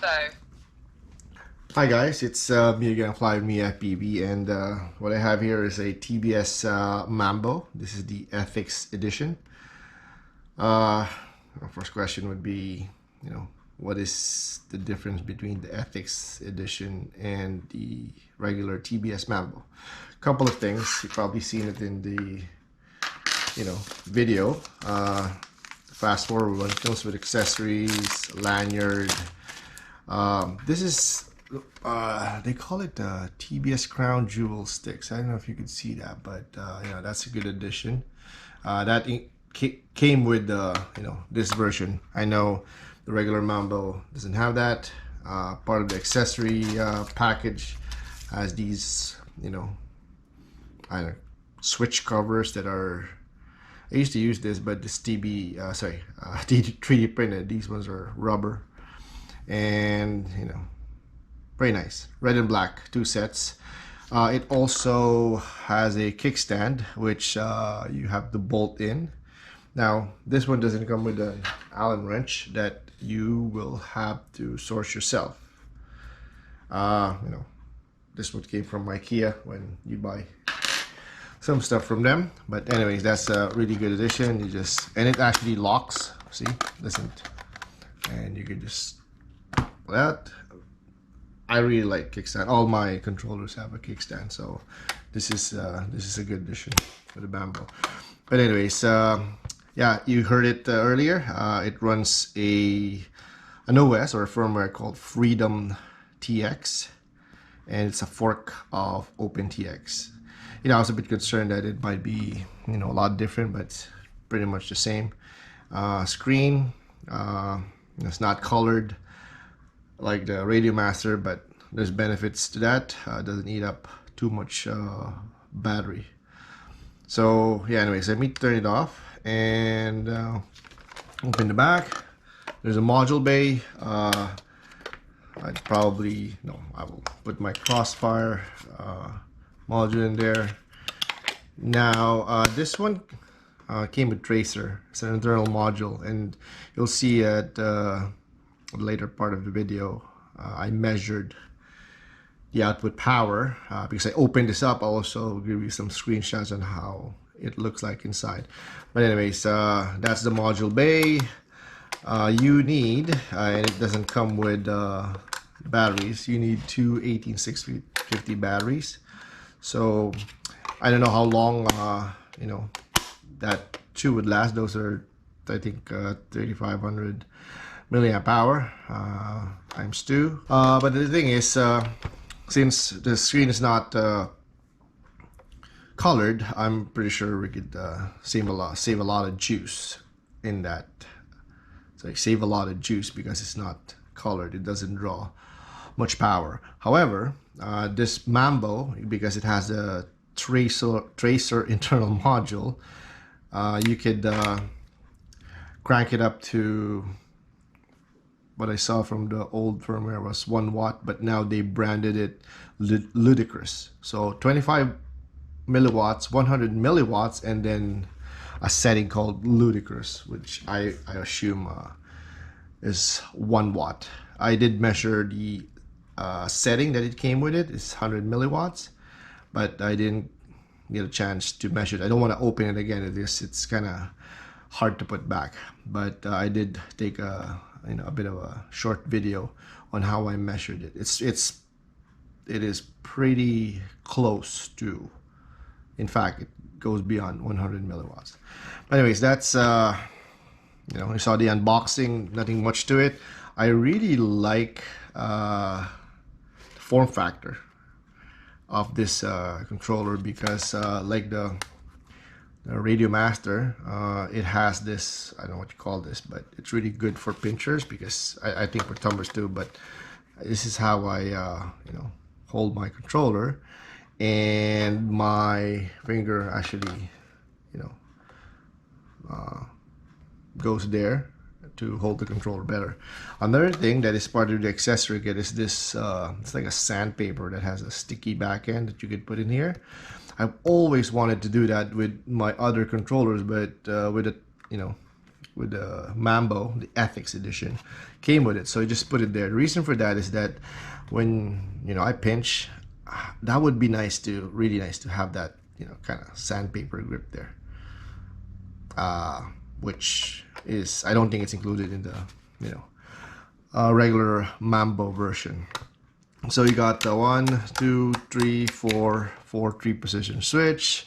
Mambo. Hi guys, it's me again, Fly with me at BB, and what I have here is a TBS Mambo. This is the Ethix edition. Our first question would be, what is the difference between the Ethix edition and the regular TBS Mambo? Couple of things. You've probably seen it in the, video. Fast forward one, comes with accessories, lanyard. This is they call it TBS Crown Jewel sticks. I don't know if you can see that, but that's a good addition. That came with this version. I know the regular Mambo doesn't have that. Part of the accessory package has these I don't know, switch covers that are. I used to use this, but this 3D printed. These ones are rubber, and very nice. Red and black, 2 sets. It also has a kickstand, which you have to bolt in. Now, this one doesn't come with an Allen wrench that you will have to source yourself. This one came from IKEA when you buy some stuff from them. But anyways, that's a really good addition. And it actually locks. See, doesn't, and you can just that. I really like kickstand. All my controllers have a kickstand, so this is a good addition for the Mambo. But anyways, yeah, you heard it earlier. It runs an OS or a firmware called Freedom TX, and it's a fork of OpenTX. I was a bit concerned that it might be a lot different, but it's pretty much the same. Screen, it's not colored like the Radio Master, but there's benefits to that. It doesn't eat up too much battery. So yeah, anyways, let me turn it off and open the back. There's a module bay. I will put my crossfire module in there. Now this one came with tracer. It's an internal module, and you'll see at the later part of the video I measured the output power because I opened this up. I'll also give you some screenshots on how it looks like inside. But anyways, that's the module bay. You need, and it doesn't come with batteries, you need two 18650 batteries. So I don't know how long that two would last. Those are, I think, 3500 milliamp hour times 2. But the thing is, since the screen is not colored, I'm pretty sure we could save a lot of juice in that. So I save a lot of juice because it's not colored. It doesn't draw much power. However, this Mambo, because it has a tracer internal module, you could crank it up to what I saw from the old firmware was 1 watt, but now they branded it ludicrous. So 25 milliwatts, 100 milliwatts, and then a setting called ludicrous, which I assume is 1 watt. I did measure the setting that it came with. It's 100 milliwatts, but I didn't get a chance to measure it. I don't want to open it again. It's kind of hard to put back, but I did take a bit of a short video on how I measured it. It is pretty close to, in fact, it goes beyond 100 milliwatts. But anyways, that's you saw the unboxing. Nothing much to it. I really like form factor of this controller because like the Radio Master, it has this, I don't know what you call this, but it's really good for pinchers, because I think for thumbers too, but this is how I hold my controller, and my finger actually goes there to hold the controller better. Another thing that is part of the accessory kit is this, it's like a sandpaper that has a sticky back end that you could put in here. I've always wanted to do that with my other controllers, but with a with the Mambo, the Ethix edition, came with it. So I just put it there. The reason for that is that when, you know, I pinch, that would be nice to, really nice to have that, you know, kind of sandpaper grip there. Which is, I don't think it's included in the, you know, regular Mambo version. So you got the 1, 2, 3, 4, 3-position switch.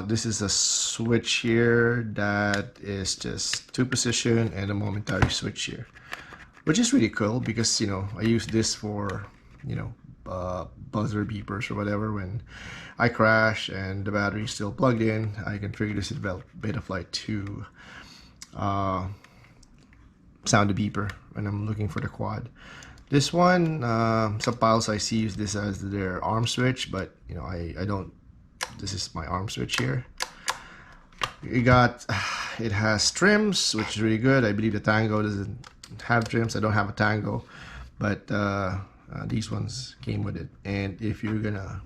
This is a switch here that is just 2-position and a momentary switch here, which is really cool because, you know, I use this for, you know, buzzer beepers or whatever. When I crash and the battery is still plugged in, I can trigger this Betaflight to sound a beeper when I'm looking for the quad. This one, some piles I see use this as their arm switch, but you know, I don't. This is my arm switch here. It has trims, which is really good. I believe the Tango doesn't have trims. I don't have a Tango, but these ones came with it. And if you're gonna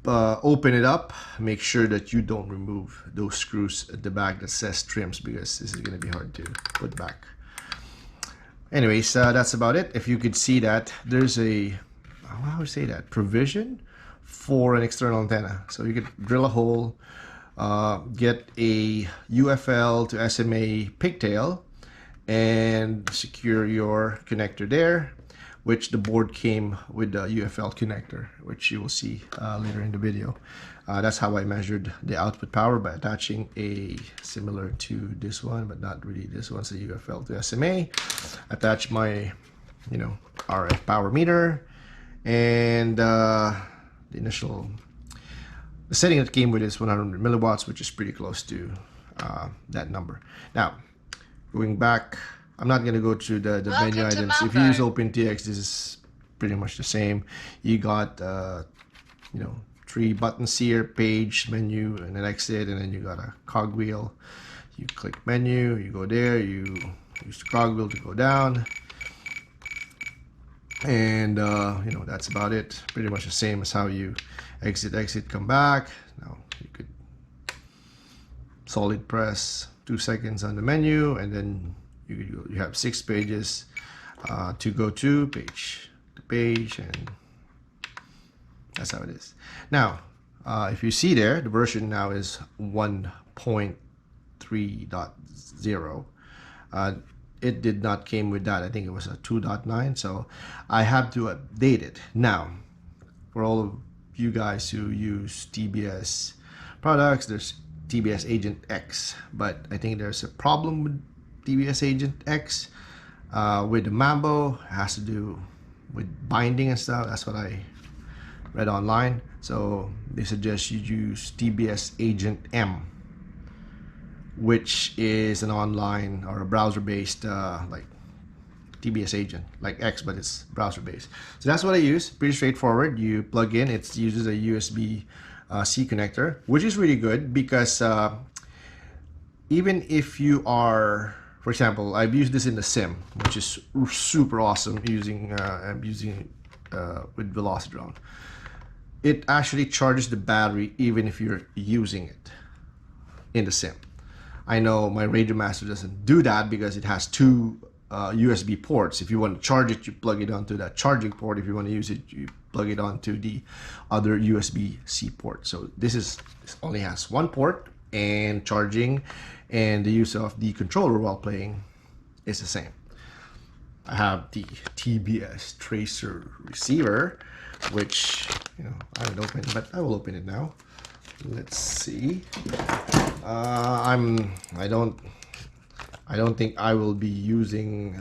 open it up, make sure that you don't remove those screws at the back that says trims, because this is gonna be hard to put back. Anyways, that's about it. If you could see that, there's a, how would I say that, provision for an external antenna. So you could drill a hole, get a UFL to SMA pigtail, and secure your connector there, which the board came with the UFL connector, which you will see later in the video. That's how I measured the output power, by attaching a similar to this one, but not really. This one's a UFL to SMA. Attach my, you know, RF power meter, and the setting that came with is 100 milliwatts, which is pretty close to that number. Now, going back, I'm not going to go through the menu items. If you use OpenTX, this is pretty much the same. You got, you know, 3 buttons here: page, menu, and an exit, and then you got a cogwheel. You click menu, you go there, you use the cogwheel to go down, and you know, that's about it. Pretty much the same as how you exit, come back. Now you could solid press 2 seconds on the menu, and then you have 6 pages to go to, page to page, and that's how it is. Now, if you see there, the version now is 1.3.0. It did not came with that. I think it was a 2.9, so I have to update it. Now, for all of you guys who use TBS products, there's TBS Agent X, but I think there's a problem with TBS Agent X with the Mambo. It has to do with binding and stuff. That's what I read online. So they suggest you use TBS Agent M, which is an online or a browser-based like TBS Agent, like X, but it's browser-based. So that's what I use. Pretty straightforward. You plug in. It uses a USB C connector, which is really good because even if you are, for example, I've used this in the sim, which is super awesome. I'm using with Velocidrone. It actually charges the battery even if you're using it in the sim. I know my Radio Master doesn't do that because it has 2 USB ports. If you want to charge it, you plug it onto that charging port. If you want to use it, you plug it onto the other USB-C port. So this only has 1 port, and charging and the use of the controller while playing is the same. I have the TBS Tracer receiver, which, you know, I haven't opened, but I will open it now. Let's see. I don't think I will be using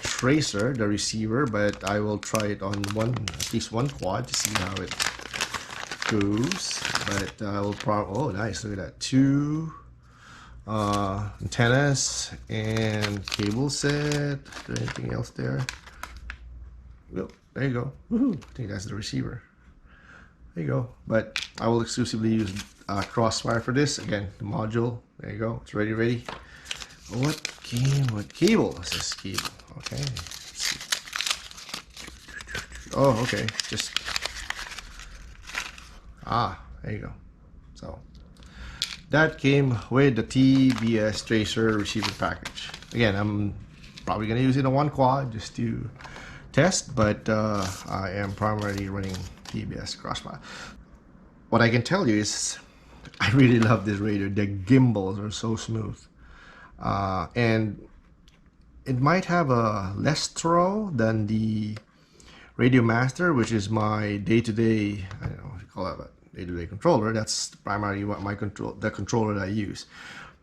Tracer, the receiver, but I will try it on at least one quad to see how it goes. But I will probably, oh nice, look at that, 2 antennas and cable set. Is there anything else there? Well, there you go. Woohoo! I think that's the receiver. There you go. But I will exclusively use Crossfire for this. Again, the module. There you go. It's ready. What cable is this cable? Okay. Let's see. Oh, okay. Just there you go. So that came with the TBS tracer receiver package. Again, I'm probably gonna use it on one quad just to test, but I am primarily running TBS crossfire. What I can tell you is I really love this radio. The gimbals are so smooth, and it might have a less throw than the Radio Master, which is my day-to-day, I don't know what you call that, but day-to-day controller. That's primarily what the controller that I use.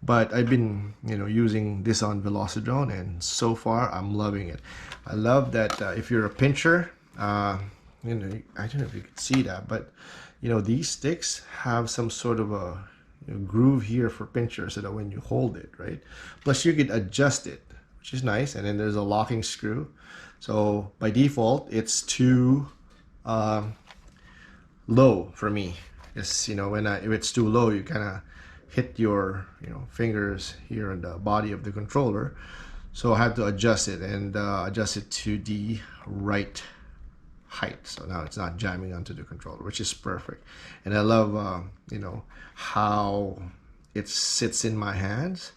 But I've been, using this on Velocidrone, and so far I'm loving it. I love that if you're a pincher, I don't know if you can see that, but these sticks have some sort of a groove here for pincher, so that when you hold it, right? Plus you can adjust it, which is nice. And then there's a locking screw. So by default, it's too low for me. It's, if it's too low, you kind of hit your fingers here on the body of the controller. So I had to adjust it and adjust it to the right height. So now it's not jamming onto the controller, which is perfect. And I love how it sits in my hands.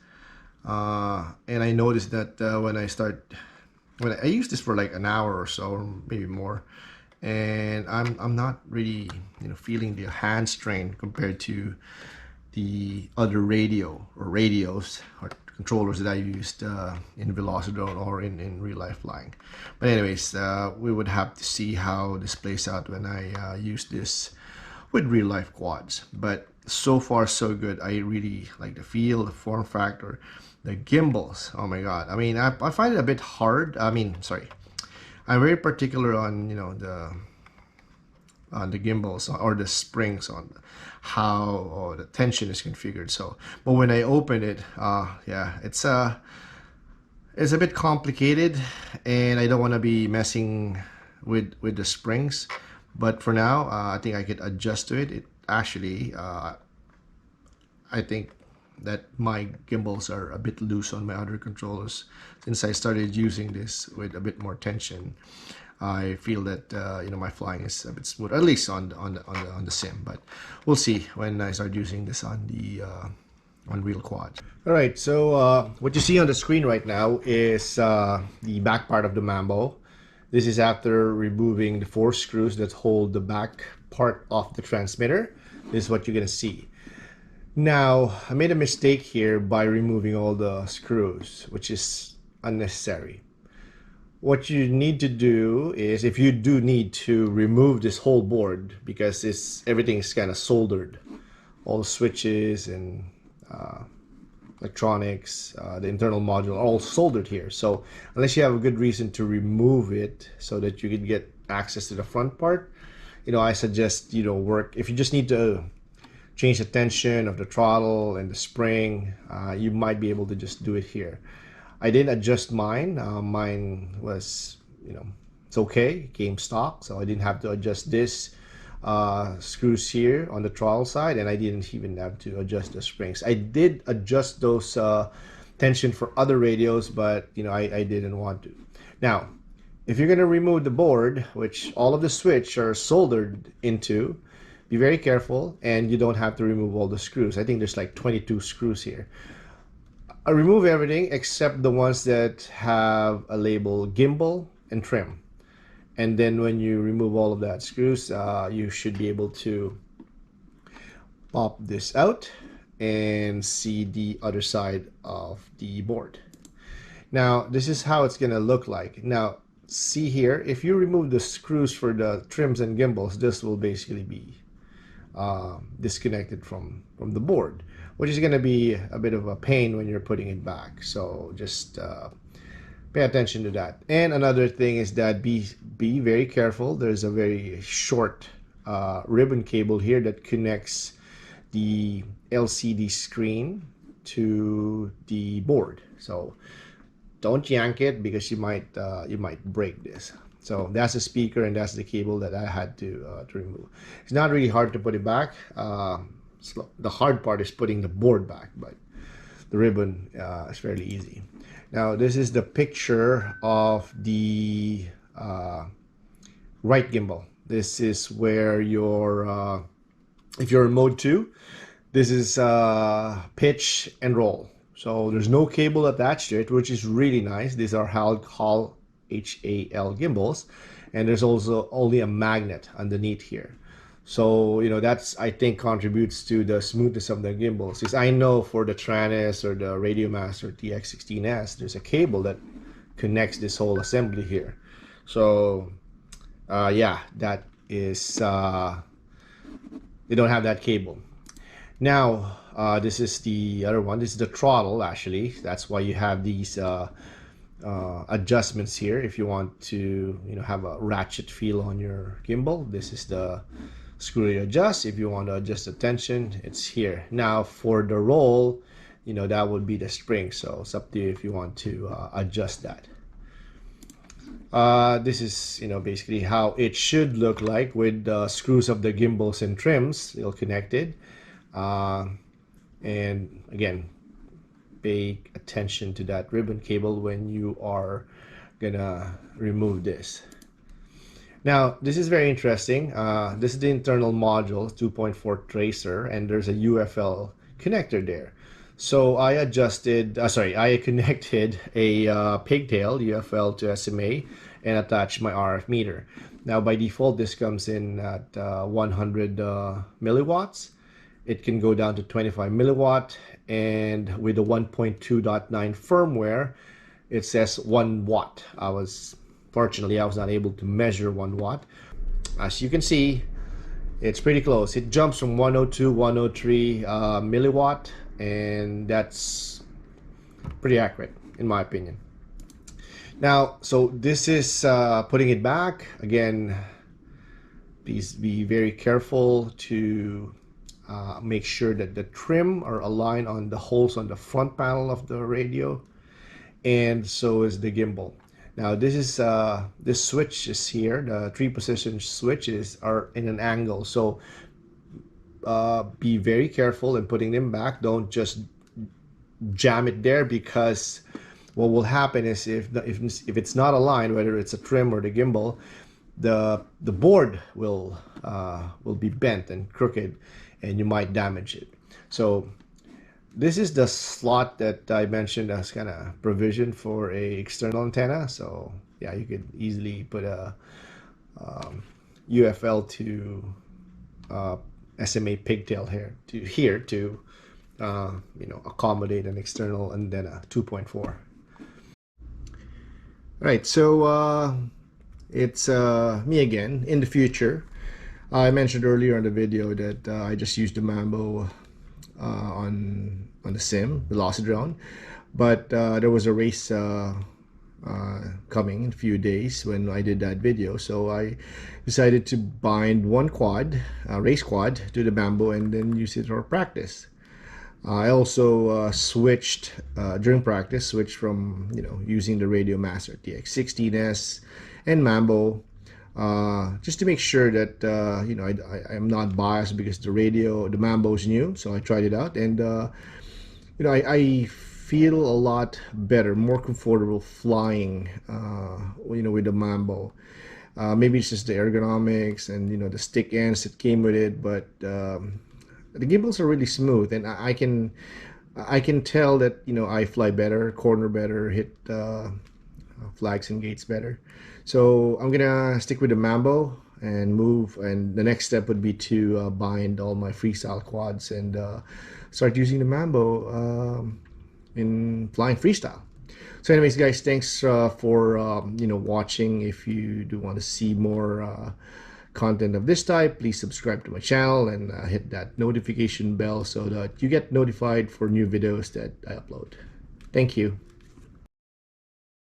And I noticed that when I use this for like an hour or so, or maybe more, and I'm not really feeling the hand strain compared to the other radios or controllers that I used in Velocidrone or in real life flying. But anyways, we would have to see how this plays out when I use this with real life quads. But so far so good. I really like the feel, the form factor, the gimbals. Oh my god. I mean, I find it a bit hard. I'm very particular on the gimbals or the springs, on how the tension is configured. So, but when I open it, yeah, it's a bit complicated, and I don't want to be messing with the springs. But for now, I think I could adjust to it. It actually, I think that my gimbals are a bit loose on my other controllers. Since I started using this with a bit more tension, I feel that my flying is a bit smooth, at least on the sim. But we'll see when I start using this on the on real quad. All right, so what you see on the screen right now is the back part of the Mambo. This is after removing the 4 screws that hold the back part of the transmitter. This is what you're gonna see. Now, I made a mistake here by removing all the screws, which is unnecessary. What you need to do is, if you do need to remove this whole board, because everything is kind of soldered, all the switches and electronics, the internal module are all soldered here. So unless you have a good reason to remove it so that you can get access to the front part, I suggest work. If you just need to change the tension of the throttle and the spring, you might be able to just do it here. I didn't adjust mine. Mine was, it's okay. It came stock, so I didn't have to adjust this screws here on the throttle side, and I didn't even have to adjust the springs. I did adjust those tension for other radios, but I didn't want to. Now, if you're gonna remove the board, which all of the switch are soldered into, be very careful, and you don't have to remove all the screws. I think there's like 22 screws here. I remove everything except the ones that have a label gimbal and trim. And then when you remove all of that screws, you should be able to pop this out and see the other side of the board. Now, this is how it's gonna look like. Now, see here, if you remove the screws for the trims and gimbals, this will basically be disconnected from the board, which is going to be a bit of a pain when you're putting it back. So just pay attention to that. And another thing is that be very careful. There's a very short ribbon cable here that connects the LCD screen to the board. So don't yank it, because you might break this. So that's the speaker, and that's the cable that I had to remove. It's not really hard to put it back. The hard part is putting the board back, but the ribbon is fairly easy. Now, this is the picture of the right gimbal. This is where your if you're in mode 2, This is pitch and roll. So there's no cable attached to it, which is really nice. These are HAL gimbals, and there's also only a magnet underneath here. So that's, I think, contributes to the smoothness of the gimbals. Because I know for the Tranis or the Radiomaster TX16S, there's a cable that connects this whole assembly here. So yeah, that is they don't have that cable. Now this is the other one. This is the throttle, actually. That's why you have these adjustments here. If you want to have a ratchet feel on your gimbal, this is the screw you adjust. If you want to adjust the tension, it's here. Now for the roll, that would be the spring, so it's up to you if you want to adjust that. This is basically how it should look like with the screws of the gimbals and trims still connected. And again, pay attention to that ribbon cable when you are gonna remove this. Now this is very interesting. This is the internal module 2.4 tracer, and there's a UFL connector there. So I I connected a pigtail UFL to SMA and attached my RF meter. Now by default this comes in at 100 milliwatts. It can go down to 25 milliwatt, and with the 1.2.9 firmware, it says 1 watt. Fortunately, I was not able to measure 1 watt. As you can see, it's pretty close. It jumps from 102, 103 milliwatt, and that's pretty accurate in my opinion. Now, so this is putting it back. Again, please be very careful to make sure that the trim are aligned on the holes on the front panel of the radio, and so is the gimbal. Now this is this switch is here. The 3-position switches are in an angle, so be very careful in putting them back. Don't just jam it there, because what will happen is if it's not aligned, whether it's a trim or the gimbal, the board will be bent and crooked, and you might damage it. So this is the slot that I mentioned as kind of provision for a external antenna. So yeah, you could easily put a UFL to SMA pigtail here to accommodate an external antenna 2.4. Right, so it's me again. In the future, I mentioned earlier in the video that I just used the Mambo on the sim, Velocidrone, but there was a race coming in a few days when I did that video, so I decided to bind one quad, race quad, to the Mambo and then use it for practice. I also switched during practice, switched from using the Radiomaster TX16S and Mambo, just to make sure that I'm not biased, because the Mambo is new, so I tried it out, and I feel a lot better, more comfortable flying with the Mambo. Maybe it's just the ergonomics and the stick ends that came with it, but the gimbals are really smooth, and I can tell that I fly better, corner better, hit flags and gates better. So I'm gonna stick with the Mambo and move, and the next step would be to bind all my freestyle quads and start using the Mambo in flying freestyle. So anyways, guys, thanks for watching. If you do want to see more content of this type, please subscribe to my channel and hit that notification bell so that you get notified for new videos that I upload. Thank you.